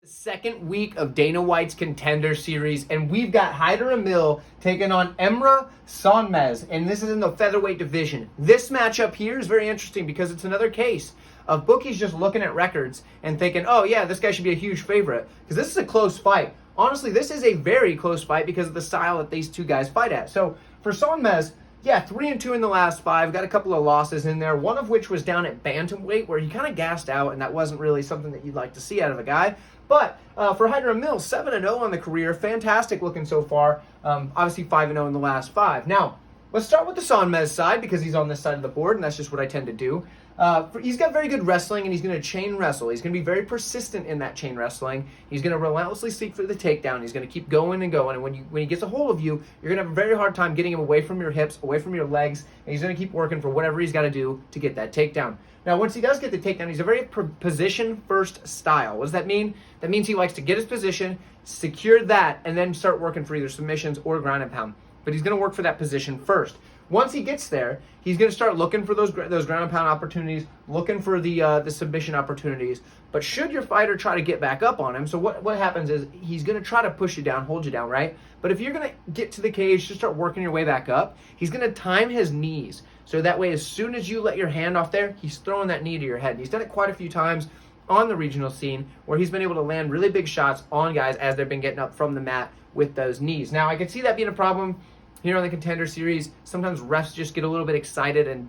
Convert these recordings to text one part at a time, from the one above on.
Second week of Dana White's Contender series, and we've got Hyder Amil taking on Emrah Sonmez, and this is in the featherweight division. This matchup here is very interesting because it's another case of bookies just looking at records and thinking, oh yeah, this guy should be a huge favorite, because this is a close fight. Honestly, this is a very close fight because of the style that these two guys fight at. So for Sonmez, yeah, 3-2 in the last 5. Got a couple of losses in there, one of which was down at bantamweight, where he kind of gassed out, and that wasn't really something that you'd like to see out of a guy. But for Hyder Amil, 7-0 on the career. Fantastic looking so far. Obviously 5-0 in the last 5. Now, let's start with the Sonmez side, because he's on this side of the board, and that's just what I tend to do. He's got very good wrestling, and he's going to chain wrestle. He's going to be very persistent in that chain wrestling. He's going to relentlessly seek for the takedown. He's going to keep going and going. And when he gets a hold of you, you're going to have a very hard time getting him away from your hips, away from your legs, and he's going to keep working for whatever he's got to do to get that takedown. Now, once he does get the takedown, he's a very position-first style. What does that mean? That means he likes to get his position, secure that, and then start working for either submissions or ground and pound. But he's going to work for that position first. Once he gets there, he's going to start looking for those ground and pound opportunities, looking for the submission opportunities. But should your fighter try to get back up on him, so what happens is he's going to try to push you down, hold you down, right? But if you're going to get to the cage to start working your way back up, he's going to time his knees. So that way, as soon as you let your hand off there, he's throwing that knee to your head. And he's done it quite a few times on the regional scene where he's been able to land really big shots on guys as they've been getting up from the mat with those knees. Now, I can see that being a problem here on the Contender series. Sometimes refs just get a little bit excited and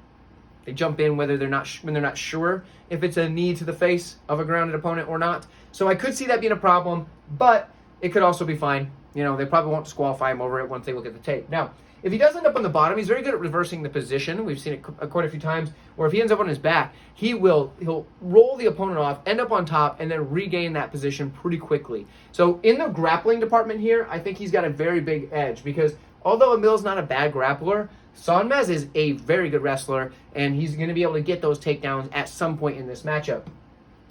they jump in when they're not sure if it's a knee to the face of a grounded opponent or not. So I could see that being a problem, but it could also be fine. You know, they probably won't disqualify him over it once they look at the tape. Now, if he does end up on the bottom, he's very good at reversing the position. We've seen it quite a few times, where if he ends up on his back, he'll roll the opponent off, end up on top, and then regain that position pretty quickly. So in the grappling department here, I think he's got a very big edge, because although Amil's not a bad grappler, Sonmez is a very good wrestler, and he's going to be able to get those takedowns at some point in this matchup.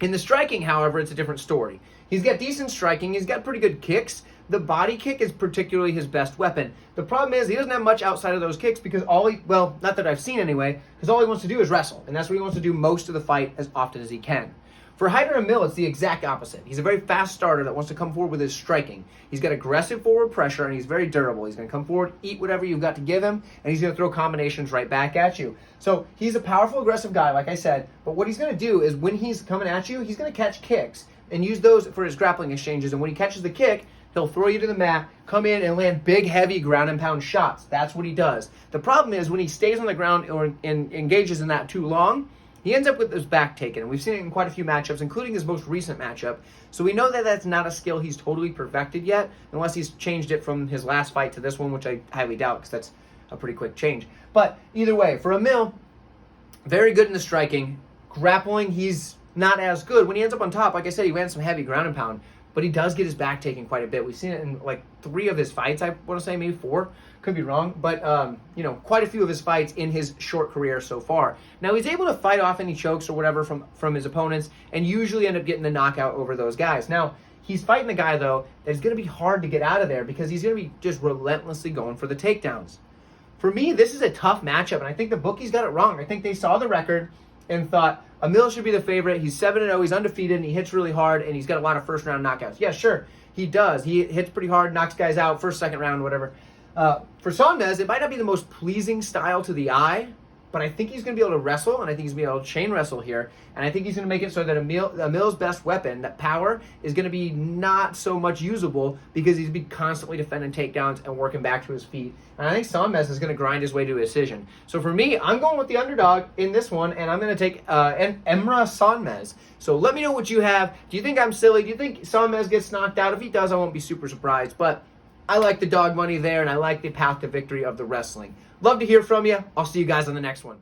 In the striking, however, it's a different story. He's got decent striking. He's got pretty good kicks. The body kick is particularly his best weapon. The problem is he doesn't have much outside of those kicks, because well, not that I've seen anyway, because all he wants to do is wrestle, and that's what he wants to do most of the fight as often as he can. For Hyder Amil, it's the exact opposite. He's a very fast starter that wants to come forward with his striking. He's got aggressive forward pressure, and he's very durable. He's going to come forward, eat whatever you've got to give him, and he's going to throw combinations right back at you. So he's a powerful, aggressive guy, like I said, but what he's going to do is when he's coming at you, he's going to catch kicks and use those for his grappling exchanges, and when he catches the kick, he'll throw you to the mat, come in, and land big, heavy ground and pound shots. That's what he does. The problem is when he stays on the ground or engages in that too long, he ends up with his back taken. And we've seen it in quite a few matchups, including his most recent matchup. So we know that that's not a skill he's totally perfected yet, unless he's changed it from his last fight to this one, which I highly doubt, because that's a pretty quick change. But either way, for Amil, very good in the striking. Grappling, he's not as good. When he ends up on top, like I said, he lands some heavy ground and pound, but he does get his back taken quite a bit. We've seen it in like 3 of his fights, I want to say, maybe 4. Could be wrong, but quite a few of his fights in his short career so far. Now, he's able to fight off any chokes or whatever from his opponents, and usually end up getting the knockout over those guys. Now, he's fighting a guy, though, that's going to be hard to get out of there, because he's going to be just relentlessly going for the takedowns. For me, this is a tough matchup, and I think the bookies got it wrong. I think they saw the record and thought, Amil should be the favorite. He's 7-0, he's undefeated, and he hits really hard, and he's got a lot of first-round knockouts. Yeah, sure, he does. He hits pretty hard, knocks guys out, first, second round, whatever. For Sonmez, it might not be the most pleasing style to the eye, but I think he's going to be able to wrestle, and I think he's going to be able to chain wrestle here, and I think he's going to make it so that Amil's best weapon, that power, is going to be not so much usable, because he's been constantly defending takedowns and working back to his feet. And I think Sonmez is going to grind his way to a decision. So for me, I'm going with the underdog in this one, and I'm going to take Emrah Sonmez. So let me know what you have. Do you think I'm silly? Do you think Sonmez gets knocked out? If he does, I won't be super surprised, but I like the dog money there, and I like the path to victory of the wrestling. Love to hear from you. I'll see you guys on the next one.